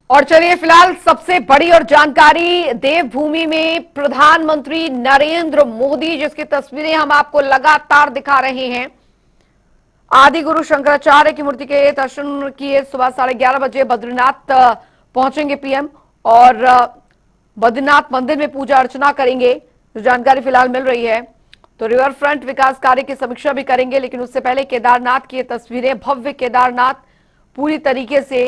और चलिए फिलहाल सबसे बड़ी और जानकारी देवभूमि में प्रधानमंत्री नरेंद्र मोदी जिसकी तस्वीरें हम आपको लगातार दिखा रहे हैं। आदि गुरु शंकराचार्य की मूर्ति के दर्शन किए सुबह 11:30 बजे बद्रीनाथ पहुंचेंगे पीएम और बद्रीनाथ मंदिर में पूजा अर्चना करेंगे। जो जानकारी फिलहाल मिल रही है तो रिवर फ्रंट विकास कार्य की समीक्षा भी करेंगे, लेकिन उससे पहले केदारनाथ की तस्वीरें, भव्य केदारनाथ पूरी तरीके से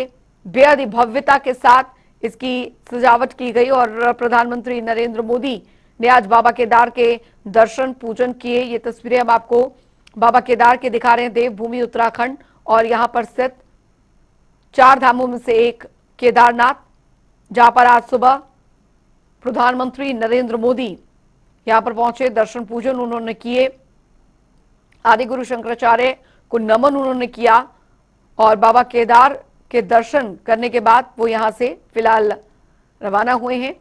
बेहद ही भव्यता के साथ इसकी सजावट की गई और प्रधानमंत्री नरेंद्र मोदी ने आज बाबा केदार के दर्शन पूजन किए। ये तस्वीरें हम आपको बाबा केदार के दिखा रहे हैं, देवभूमि उत्तराखंड और यहां पर स्थित 4 धामों में से एक केदारनाथ, जहां पर आज सुबह प्रधानमंत्री नरेंद्र मोदी यहां पर पहुंचे, दर्शन पूजन उन्होंने किए, आदि गुरु शंकराचार्य को नमन उन्होंने किया और बाबा केदार के दर्शन करने के बाद वो यहां से फिलहाल रवाना हुए हैं।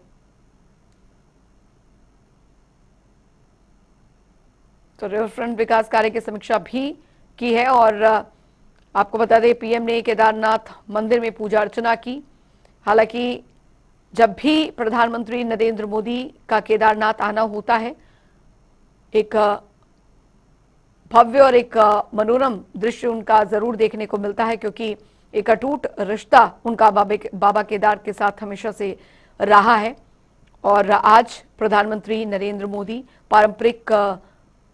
तो रिवर फ्रंट विकास कार्य की समीक्षा भी की है और आपको बता दें पीएम ने केदारनाथ मंदिर में पूजा अर्चना की। हालांकि जब भी प्रधानमंत्री नरेंद्र मोदी का केदारनाथ आना होता है, एक भव्य और एक मनोरम दृश्य उनका जरूर देखने को मिलता है, क्योंकि एक अटूट रिश्ता उनका बाबा केदार के साथ हमेशा से रहा है। और आज प्रधानमंत्री नरेंद्र मोदी पारंपरिक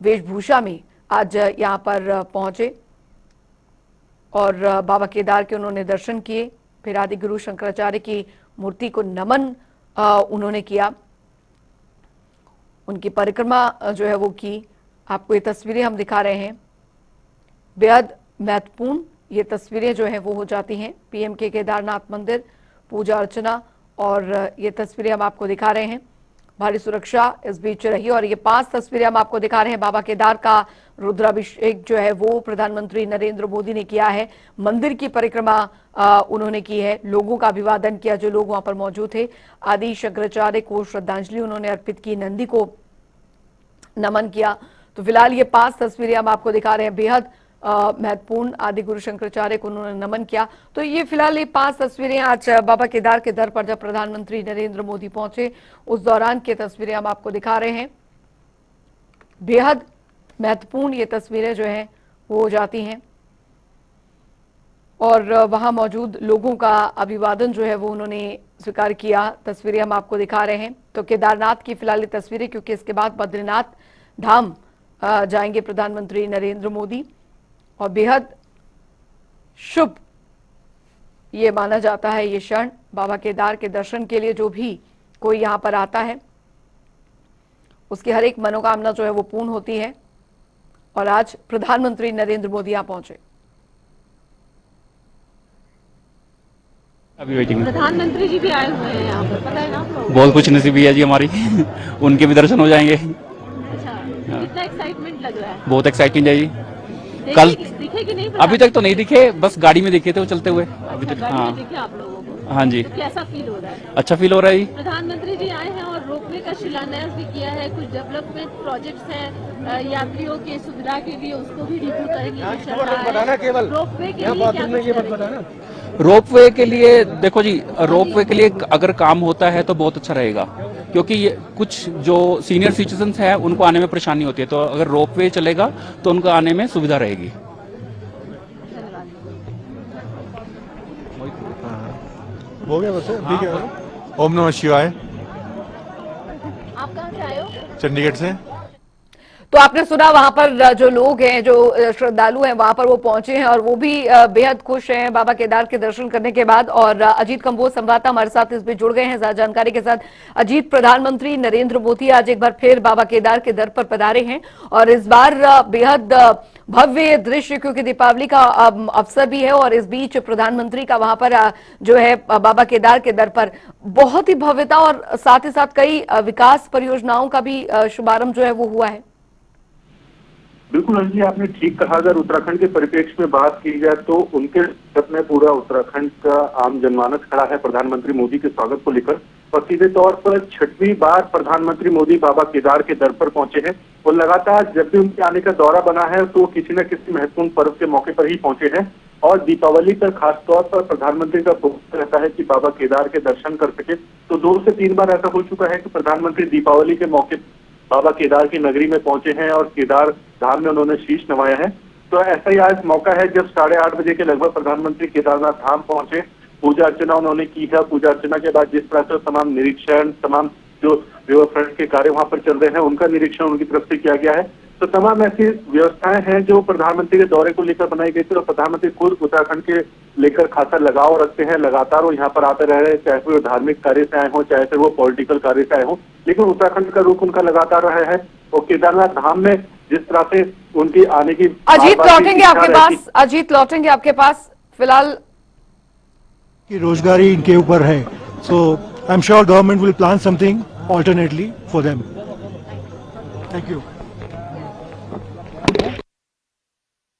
वेशभूषा में आज यहां पर पहुंचे और बाबा केदार के उन्होंने दर्शन किए, फिर आदि गुरु शंकराचार्य की मूर्ति को नमन उन्होंने किया, उनकी परिक्रमा जो है वो की। आपको ये तस्वीरें हम दिखा रहे हैं, बेहद महत्वपूर्ण ये तस्वीरें जो है वो हो जाती हैं पीएम के केदारनाथ मंदिर पूजा अर्चना, और ये तस्वीरें हम आपको दिखा रहे हैं। भारी सुरक्षा इस बीच रही और ये 5 तस्वीरें हम आपको दिखा रहे हैं। बाबा केदार का रुद्राभिषेक जो है वो प्रधानमंत्री नरेंद्र मोदी ने किया है, मंदिर की परिक्रमा उन्होंने की है, लोगों का अभिवादन किया जो लोग वहां पर मौजूद थे, आदि शंकराचार्य को श्रद्धांजलि उन्होंने अर्पित की, नंदी को नमन किया। तो फिलहाल ये 5 तस्वीरें हम आपको दिखा रहे हैं, बेहद महत्वपूर्ण, आदि गुरु शंकराचार्य को उन्होंने नमन किया। तो ये फिलहाल ये 5 तस्वीरें आज बाबा केदार के दर पर जब प्रधानमंत्री नरेंद्र मोदी पहुंचे उस दौरान की तस्वीरें हम आपको दिखा रहे हैं। बेहद महत्वपूर्ण ये तस्वीरें जो हैं वो हो जाती हैं और वहां मौजूद लोगों का अभिवादन जो है वो उन्होंने स्वीकार किया। तस्वीरें हम आपको दिखा रहे हैं। तो केदारनाथ की फिलहाल ये तस्वीरें, क्योंकि इसके बाद बद्रीनाथ धाम जाएंगे प्रधानमंत्री नरेंद्र मोदी और बेहद शुभ ये माना जाता है ये क्षण बाबा केदार के दर्शन के लिए। जो भी कोई यहां पर आता है उसकी हर एक मनोकामना जो है वो पूर्ण होती है और आज प्रधानमंत्री नरेंद्र मोदी यहां पहुंचे। अभी वेटिंग में प्रधानमंत्री जी भी आए हुए हैं यहाँ पर, पता है ना आप लोगों बहुत कुछ नसीबी है जी हमारी उनके भी दर्शन हो जाएंगे। को? अच्छा, कितना एक्साइटमेंट लग रहा है? बहुत एक्साइटिंग है जी। देखे कल दिखे कि नहीं? अभी तक तो नहीं दिखे, बस गाड़ी में दिखे थे वो चलते हुए अभी तक। गाड़ी हाँ में दिखे आप लोगों को? हाँ जी, तो कैसा फील हो रहा है? अच्छा फील हो रहा है जी। प्रधानमंत्री जी आए हैं और रोपवे का शिलान्यास भी किया है, कुछ डेवलपमेंट प्रोजेक्ट्स हैं यात्रियों की सुविधा के लिए, उसको भी रिव्यू करेंगे। रोपवे के लिए क्या कुछ करेंगे? रोपवे के लिए देखो जी, रोपवे के लिए अगर काम होता है तो बहुत अच्छा रहेगा, क्योंकि ये कुछ जो सीनियर सिटीजन्स हैं उनको आने में परेशानी होती है, तो अगर रोपवे चलेगा तो उनको आने में सुविधा रहेगी। हो गया बस ठीक है। ओम नमः शिवाय। आप कहाँ से आए हो? चंडीगढ़ से। तो आपने सुना वहां पर जो लोग हैं, जो श्रद्धालु हैं वहां पर वो पहुंचे हैं और वो भी बेहद खुश हैं बाबा केदार के दर्शन करने के बाद। और अजीत कंबोज संवाददाता हमारे साथ इस बीच जुड़ गए हैं ज्यादा जानकारी के साथ। अजीत, प्रधानमंत्री नरेंद्र मोदी आज एक बार फिर बाबा केदार के दर पर पधारे हैं और इस बार बेहद भव्य दृश्य, क्योंकि दीपावली का अवसर भी है और इस बीच प्रधानमंत्री का वहां पर जो है बाबा केदार के दर पर बहुत ही भव्यता और साथ ही साथ कई विकास परियोजनाओं का भी शुभारंभ जो है वो हुआ है। बिल्कुल अंजलि, आपने ठीक कहा। अगर उत्तराखंड के परिप्रेक्ष्य में बात की जाए तो उनके में पूरा उत्तराखंड का आम जनमानस खड़ा है प्रधानमंत्री मोदी के स्वागत को लेकर, और सीधे तौर पर 6वीं बार प्रधानमंत्री मोदी बाबा केदार के दर पर पहुंचे हैं और लगातार जब भी उनके आने का दौरा बना है तो किसी न किसी महत्वपूर्ण पर्व के मौके पर ही पहुंचे हैं। और दीपावली पर खासतौर पर प्रधानमंत्री का फोकस रहता है कि बाबा केदार के दर्शन कर सके। तो 2 से 3 बार ऐसा हो चुका है कि प्रधानमंत्री दीपावली के मौके बाबा केदार की नगरी में पहुंचे हैं और केदार धाम में उन्होंने शीश नवाया है। तो ऐसा ही आज मौका है जब 8:30 बजे के लगभग प्रधानमंत्री केदारनाथ धाम पहुंचे, पूजा अर्चना उन्होंने की है। पूजा अर्चना के बाद जिस तरह से तमाम निरीक्षण, तमाम जो रिवर फ्रंट के कार्य वहां पर चल रहे हैं उनका निरीक्षण उनकी तरफ से किया गया है। तो तमाम ऐसी व्यवस्थाएं हैं जो प्रधानमंत्री के दौरे को लेकर बनाई गई थी और प्रधानमंत्री खुद उत्तराखंड के लेकर खासा लगाव रखते हैं। लगातार वो यहाँ पर आते रह रहे हैं, चाहे फिर वो धार्मिक कार्य से आए हों, चाहे फिर वो पॉलिटिकल कार्य से आए हों, लेकिन उत्तराखंड का रुख उनका लगातार रहा है। और केदारनाथ धाम में जिस तरह से उनकी आने की अजीत लौटेंगे आपके पास, अजीत लौटेंगे आपके पास। फिलहाल की रोजगारी इनके ऊपर है, so I am sure government will plan something alternately for them. Thank you.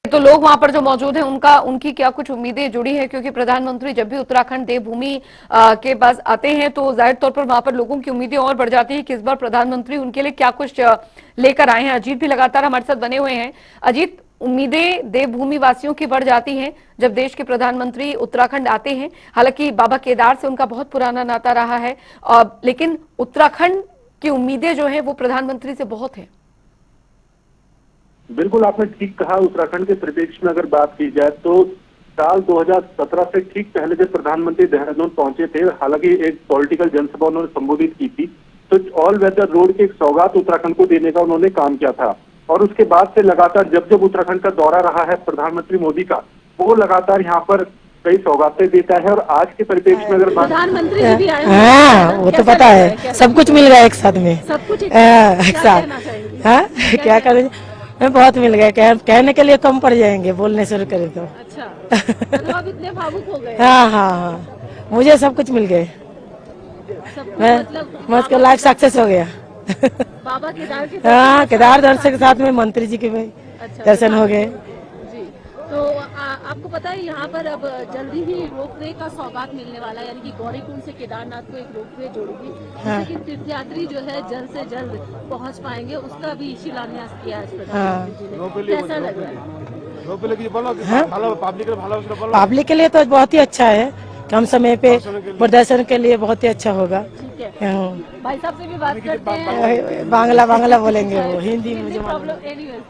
तो लोग वहां पर जो मौजूद हैं उनकी क्या कुछ उम्मीदें जुड़ी हैं, क्योंकि प्रधानमंत्री जब भी उत्तराखंड देवभूमि के पास आते हैं तो जाहिर तौर पर वहां पर लोगों की उम्मीदें और बढ़ जाती हैं कि इस बार प्रधानमंत्री उनके लिए क्या कुछ लेकर आए हैं। अजीत भी लगातार हमारे साथ बने हुए हैं। अजीत, उम्मीदें देवभूमि वासियों की बढ़ जाती हैं जब देश के प्रधानमंत्री उत्तराखंड आते हैं। हालांकि बाबा केदार से उनका बहुत पुराना नाता रहा है, लेकिन उत्तराखंड की उम्मीदें जो है वो प्रधानमंत्री से बहुत है। बिल्कुल आपने ठीक कहा। उत्तराखंड के परिप्रेक्ष्य में अगर बात की जाए तो साल 2017 से ठीक पहले जब प्रधानमंत्री देहरादून पहुंचे थे, हालांकि एक पॉलिटिकल जनसभा उन्होंने संबोधित की थी, तो ऑल वेदर रोड की एक सौगात उत्तराखंड को देने का उन्होंने काम किया था। और उसके बाद से लगातार जब जब उत्तराखंड का दौरा रहा है प्रधानमंत्री मोदी का, वो लगातार यहाँ पर कई सौगातें देता है। और आज के परिप्रेक्ष्य में अगर प्रधानमंत्री जी भी आए हाँ, वो तो पता है, सब कुछ मिल गया एक साथ में, सब कुछ एक साथ। हाँ, क्या करें, बहुत मिल गया, कहने के लिए कम पड़ जाएंगे, बोलने शुरू करें तो। अच्छा, मतलब आप इतने भावुक हो गए। हाँ हाँ हाँ, मुझे सब कुछ मिल गए, सब कुछ मतलब लाइफ सक्सेस हो गया। बाबा केदार के हाँ, केदार दर्शन के साथ में मंत्री जी के भी दर्शन हो गए। जी, तो आपको पता है यहाँ पर अब जल्दी ही रोपवे का सौगात मिलने वाला है, यानी कि गौरीकुंड से केदारनाथ को एक रोपवे जोड़ेगी, जिससे कि तीर्थयात्री जो है जल्द से जल्द पहुँच पाएंगे। उसका भी शिलान्यास किया है प्रधानमंत्री ने। कैसा लग रहा है? पब्लिक के लिए तो बहुत ही अच्छा है, कम समय पे प्रदर्शन के लिए बहुत ही अच्छा होगा। ठीक है, भाई साहब से भी बात करते हैं। बांग्ला बोलेंगे वो, हिंदी में जो प्रॉब्लम एनीवे।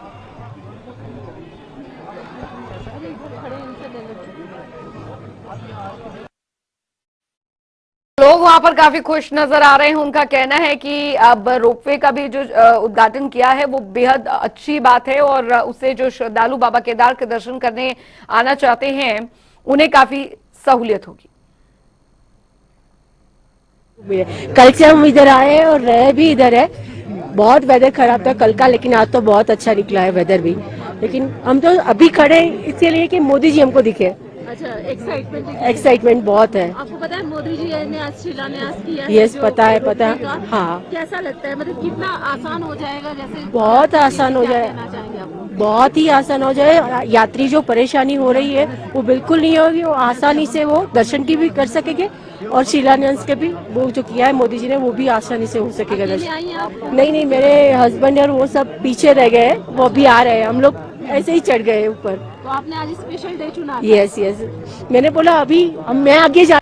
लोग वहां पर काफी खुश नजर आ रहे हैं। उनका कहना है कि अब रोपवे का भी जो उद्घाटन किया है वो बेहद अच्छी बात है और उससे जो श्रद्धालु बाबा केदार के दर्शन करने आना चाहते हैं उन्हें काफी सहूलियत होगी। कल से हम इधर आए और रहे भी इधर है। बहुत वेदर खराब था कल का, लेकिन आज तो बहुत अच्छा निकला है वेदर भी। लेकिन हम तो अभी खड़े इसके लिए कि मोदी जी हमको दिखे। अच्छा, एक्साइटमेंट बहुत है। आपको पता है मोदी जी ने आज शिलान्यास किया है? यस, पता है, पता है। हाँ, कैसा लगता है, मतलब कितना आसान हो जाएगा? जैसे बहुत आसान हो जाए, बहुत ही आसान हो जाए। यात्री जो परेशानी हो रही है वो बिल्कुल नहीं होगी, वो आसानी से वो दर्शन की भी कर सकेंगे और शिलान्यास के भी वो जो किया है मोदी जी ने वो भी आसानी से हो सकेगा दर्शन। नहीं, मेरे हस्बैंड और वो सब पीछे रह गए, वो भी आ रहे हैं, हम लोग ऐसे ही चढ़ गए ऊपर। तो आपने आज स्पेशल डे चुना? यस, मैंने बोला अभी मैं आगे जा।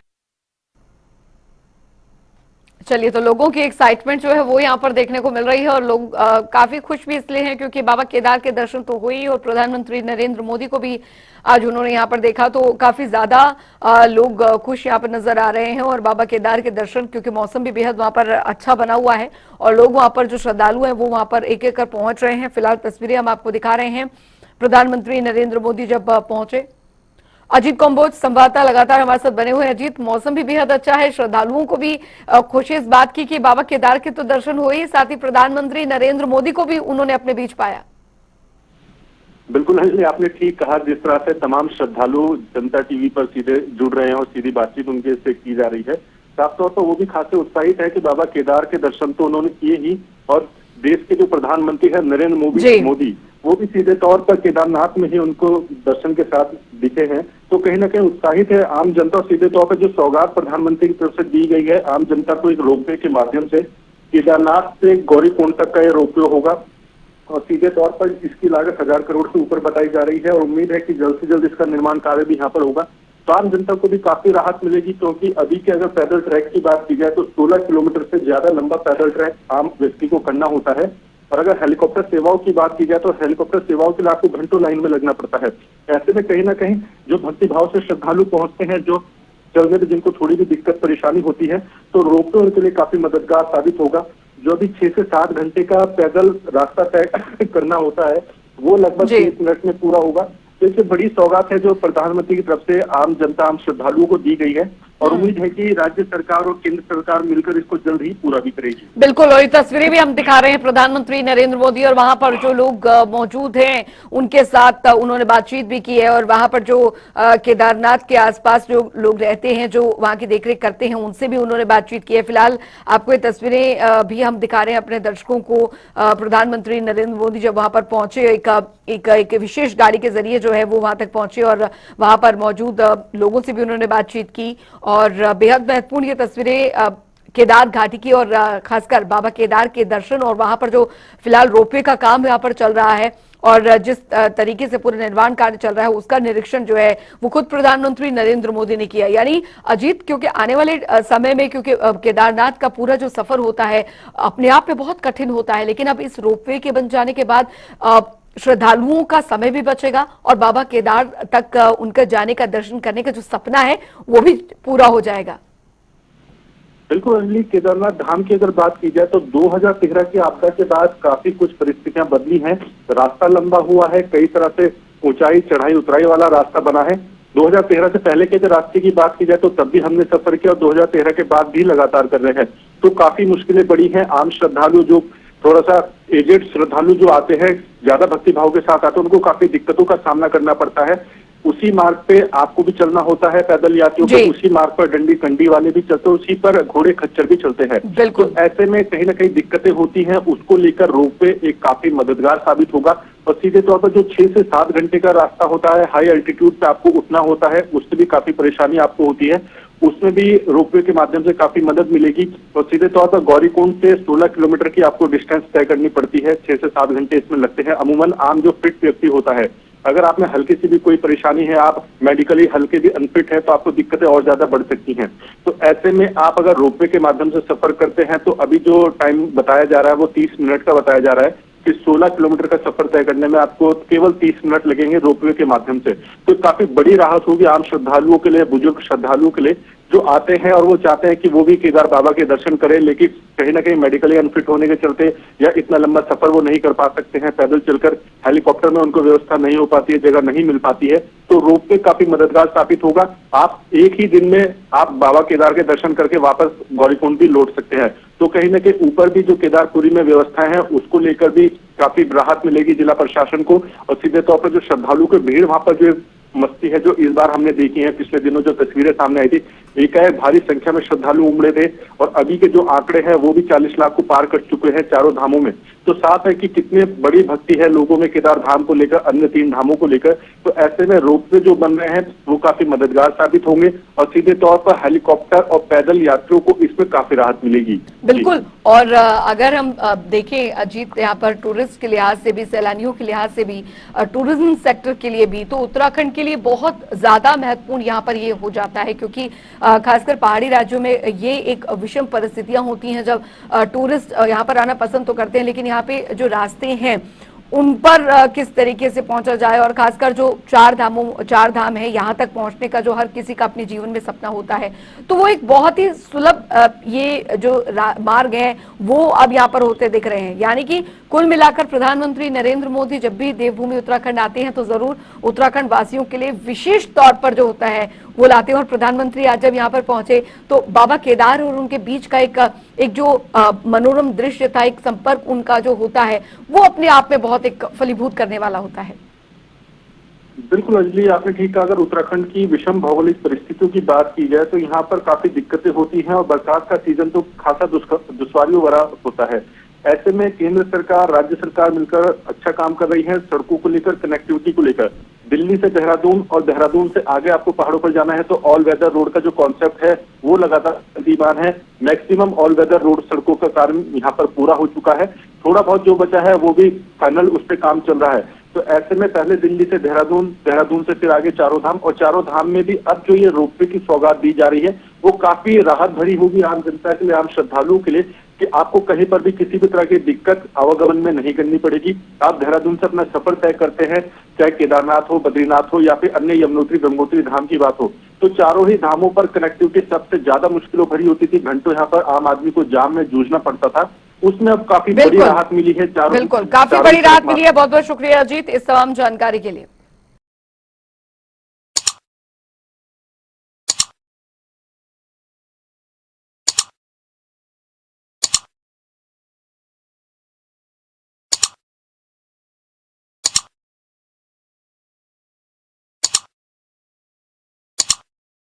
चलिए, तो लोगों की एक्साइटमेंट जो है वो यहाँ पर देखने को मिल रही है और लोग काफी खुश भी इसलिए हैं क्योंकि बाबा केदार के दर्शन तो हुए ही और प्रधानमंत्री नरेंद्र मोदी को भी आज उन्होंने यहाँ पर देखा, तो काफी ज्यादा लोग खुश यहाँ पर नजर आ रहे हैं। और बाबा केदार के दर्शन, क्योंकि मौसम भी बेहद वहां पर अच्छा बना हुआ है और लोग वहां पर जो श्रद्धालु हैं वो वहां पर एक एक कर पहुंच रहे हैं। फिलहाल तस्वीरें हम आपको दिखा रहे हैं प्रधानमंत्री नरेंद्र मोदी जब पहुंचे। अजीत कम्बोज संवाददाता लगातार हमारे साथ बने हुए हैं। अजीत, मौसम भी बेहद अच्छा है, श्रद्धालुओं को भी खुशी इस बात की कि बाबा केदार के तो दर्शन हुए, साथ ही प्रधानमंत्री नरेंद्र मोदी को भी उन्होंने अपने बीच पाया। बिल्कुल अंजलि, आपने ठीक कहा। जिस तरह से तमाम श्रद्धालु जनता टीवी पर सीधे जुड़ रहे हैं और सीधी बातचीत उनके से की जा रही है, साफ तौर पर वो भी खासे उत्साहित है कि बाबा केदार के दर्शन तो उन्होंने किए ही और देश के जो प्रधानमंत्री है नरेंद्र मोदी वो भी सीधे तौर पर केदारनाथ में ही उनको दर्शन के साथ दिखे हैं। तो कहीं ना कहीं उत्साहित है आम जनता। सीधे तौर पर जो सौगात प्रधानमंत्री की तरफ से दी गई है आम जनता को, एक रोपवे के माध्यम से केदारनाथ से गौरीकुंड तक का ये रोपवे होगा और सीधे तौर पर इसकी लागत 1000 करोड़ से ऊपर बताई जा रही है और उम्मीद है कि जल्द से जल्द इसका निर्माण कार्य भी यहाँ पर होगा। तो आम जनता को भी काफी राहत मिलेगी, क्योंकि अभी के अगर पैदल ट्रैक की बात की जाए तो 16 किलोमीटर से ज्यादा लंबा पैदल ट्रैक आम व्यक्ति को करना होता है। और अगर हेलीकॉप्टर सेवाओं की बात की जाए तो हेलीकॉप्टर सेवाओं के लिए आपको घंटों लाइन में लगना पड़ता है। ऐसे में कहीं ना कहीं जो भक्तिभाव से श्रद्धालु पहुंचते हैं, जो चलने में जिनको थोड़ी भी दिक्कत परेशानी होती है, तो रोपवे उनके लिए काफी मददगार साबित होगा। जो भी 6 से 7 घंटे का पैदल रास्ता तय करना होता है वो लगभग 30 मिनट में पूरा होगा। तो इससे बड़ी सौगात है जो प्रधानमंत्री की तरफ से आम जनता, आम श्रद्धालुओं को दी गई है और उम्मीद है कि राज्य सरकार और केंद्र सरकार मिलकर इसको जल्द ही पूरा भी करेगी। बिल्कुल, और ये तस्वीरें भी हम दिखा रहे हैं प्रधानमंत्री नरेंद्र मोदी और वहां पर जो लोग मौजूद हैं उनके साथ उन्होंने बातचीत भी की है और वहां पर जो केदारनाथ के आसपास जो लोग रहते हैं, जो वहां की देखरेख करते हैं, उनसे भी उन्होंने बातचीत की है। फिलहाल आपको ये तस्वीरें भी हम दिखा रहे हैं अपने दर्शकों को। प्रधानमंत्री नरेंद्र मोदी जब वहां पर पहुंचे, एक विशेष गाड़ी के जरिए जो है वो वहां तक पहुंचे और वहां पर मौजूद लोगों से भी उन्होंने बातचीत की और बेहद महत्वपूर्ण ये तस्वीरें केदार घाटी की और खासकर बाबा केदार के दर्शन और वहां पर जो फिलहाल रोपवे का काम यहाँ पर चल रहा है और जिस तरीके से पूरा निर्माण कार्य चल रहा है उसका निरीक्षण जो है वो खुद प्रधानमंत्री नरेंद्र मोदी ने किया। यानी अजीत, क्योंकि आने वाले समय में क्योंकि केदारनाथ का पूरा जो सफर होता है अपने आप में बहुत कठिन होता है, लेकिन अब इस रोपवे के बन जाने के बाद श्रद्धालुओं का समय भी बचेगा और बाबा केदार तक उनका जाने का, दर्शन करने का जो सपना है वो भी पूरा हो जाएगा। बिल्कुल अंजलि, केदारनाथ धाम की अगर बात की जाए तो 2013 की आपदा के बाद काफी कुछ परिस्थितियां बदली हैं। रास्ता लंबा हुआ है, कई तरह से ऊंचाई चढ़ाई उतराई वाला रास्ता बना है। 2013 से पहले के रास्ते की बात की जाए तो तब भी हमने सफर किया और 2013 के बाद भी लगातार कर रहे हैं। तो काफी मुश्किलें बढ़ी हैं। आम श्रद्धालु, जो थोड़ा सा एजेड श्रद्धालु जो आते हैं, ज्यादा भक्तिभाव के साथ आते हैं, उनको काफी दिक्कतों का सामना करना पड़ता है। उसी मार्ग पे आपको भी चलना होता है, पैदल यात्रियों को उसी मार्ग पर डंडी कंडी वाले भी चलते हैं, उसी पर घोड़े खच्चर भी चलते हैं। तो ऐसे में कहीं ना कहीं दिक्कतें होती हैं, उसको लेकर रोपवे एक काफी मददगार साबित होगा। और सीधे तौर पर जो 6 से 7 घंटे का रास्ता होता है, हाई अल्टीट्यूड पे आपको उठना होता है, उससे भी काफी परेशानी आपको होती है, उसमें भी रोपवे के माध्यम से काफी मदद मिलेगी। और सीधे तौर पर गौरीकुंड से 16 किलोमीटर की आपको डिस्टेंस तय करनी पड़ती है, 6 से 7 घंटे इसमें लगते हैं। अमूमन आम जो फिट व्यक्ति होता है, अगर आप में हल्की सी भी कोई परेशानी है, आप मेडिकली हल्के भी अनफिट है, तो आपको दिक्कतें और ज्यादा बढ़ सकती हैं। तो ऐसे में आप अगर रोपवे के माध्यम से सफर करते हैं तो अभी जो टाइम बताया जा रहा है वो 30 मिनट का बताया जा रहा है कि 16 किलोमीटर का सफर तय करने में आपको केवल 30 मिनट लगेंगे रोपवे के माध्यम से। तो काफी बड़ी राहत होगी आम श्रद्धालुओं के लिए, बुजुर्ग श्रद्धालुओं के लिए जो आते हैं और वो चाहते हैं कि वो भी केदार बाबा के दर्शन करें, लेकिन कहीं ना कहीं मेडिकली अनफिट होने के चलते या इतना लंबा सफर वो नहीं कर पा सकते हैं, पैदल चलकर हेलीकॉप्टर में उनको व्यवस्था नहीं हो पाती है, जगह नहीं मिल पाती है, तो रोपवे काफी मददगार साबित होगा। आप एक ही दिन में आप बाबा केदार के दर्शन करके वापस गौरीकुंड भी लौट सकते हैं। तो कहीं ना कहीं ऊपर भी जो केदारपुरी में व्यवस्थाएं हैं उसको लेकर भी काफी राहत मिलेगी जिला प्रशासन को। और सीधे तौर पर जो श्रद्धालु की भीड़ वहां पर जो मस्ती है जो इस बार हमने देखी है, पिछले दिनों जो तस्वीरें सामने आई थी, एकाएक भारी संख्या में श्रद्धालु उमड़े थे और अभी के जो आंकड़े हैं वो भी 40 लाख को पार कर चुके हैं चारों धामों में। तो साफ है कि कितने बड़ी भक्ति है लोगों में केदार धाम को लेकर, अन्य 3 धामों को लेकर। तो ऐसे में रोपवे जो बन रहे हैं वो काफी मददगार साबित होंगे और सीधे तौर पर हेलीकॉप्टर और पैदल यात्रियों को इसमें काफी राहत मिलेगी। बिल्कुल, और अगर हम देखें अजीत, यहाँ पर टूरिस्ट के लिहाज से भी, सैलानियों के लिहाज से भी, टूरिज्म सेक्टर के लिए भी, तो उत्तराखंड के लिए बहुत ज्यादा महत्वपूर्ण यहाँ पर ये हो जाता है, क्योंकि खासकर पहाड़ी राज्यों में ये एक विषम परिस्थितियां होती हैं जब टूरिस्ट यहाँ पर आना पसंद तो करते हैं, लेकिन यहाँ पे जो रास्ते हैं उन पर किस तरीके से पहुंचा जाए, और खासकर जो 4 धाम है यहाँ तक पहुंचने का जो हर किसी का अपने जीवन में सपना होता है, तो वो एक बहुत ही सुलभ ये जो मार्ग है वो अब यहाँ पर होते दिख रहे हैं। यानी कि कुल मिलाकर प्रधानमंत्री नरेंद्र मोदी जब भी देवभूमि उत्तराखंड आते हैं तो जरूर उत्तराखंड वासियों के लिए विशेष तौर पर जो होता है वो लाते हैं। और प्रधानमंत्री आज जब यहाँ पर पहुंचे तो बाबा केदार और उनके बीच का एक जो मनोरम दृश्य था, एक संपर्क उनका जो होता है वो अपने आप में बहुत एक फलीभूत करने वाला होता है। बिल्कुल अंजलि, आपने ठीक कहा। अगर उत्तराखंड की विषम भौगोलिक परिस्थितियों की बात की जाए तो यहाँ पर काफी दिक्कतें होती हैं और बरसात का सीजन तो खासा दुश्वारियों भरा होता है। ऐसे में केंद्र सरकार, राज्य सरकार मिलकर अच्छा काम कर रही है सड़कों को लेकर, कनेक्टिविटी को लेकर। दिल्ली से देहरादून और देहरादून से आगे आपको पहाड़ों पर जाना है तो ऑल वेदर रोड का जो कॉन्सेप्ट है वो लगातार गतिमान है। मैक्सिमम ऑल वेदर रोड सड़कों का कार्य यहाँ पर पूरा हो चुका है। थोड़ा बहुत जो बचा है वो भी फाइनल उस पर काम चल रहा है। तो ऐसे में पहले दिल्ली से देहरादून, देहरादून से फिर आगे चारों धाम, और चारों धाम में भी अब जो ये रोपवे की सौगात दी जा रही है वो काफी राहत भरी होगी आम जनता के लिए, आम श्रद्धालुओं के लिए, कि आपको कहीं पर भी किसी भी तरह की दिक्कत आवागमन में नहीं करनी पड़ेगी। आप देहरादून से अपना सफर तय करते हैं, चाहे केदारनाथ हो, बद्रीनाथ हो या फिर अन्य यमुनोत्री गंगोत्री धाम की बात हो, तो चारों ही धामों पर कनेक्टिविटी सबसे ज्यादा मुश्किलों भरी होती थी। घंटों यहाँ पर आम आदमी को जाम में जूझना पड़ता था, उसमें अब काफी बड़ी राहत मिली है। बिल्कुल, काफी बड़ी राहत मिली है। बहुत बहुत शुक्रिया अजीत इस तमाम जानकारी के लिए।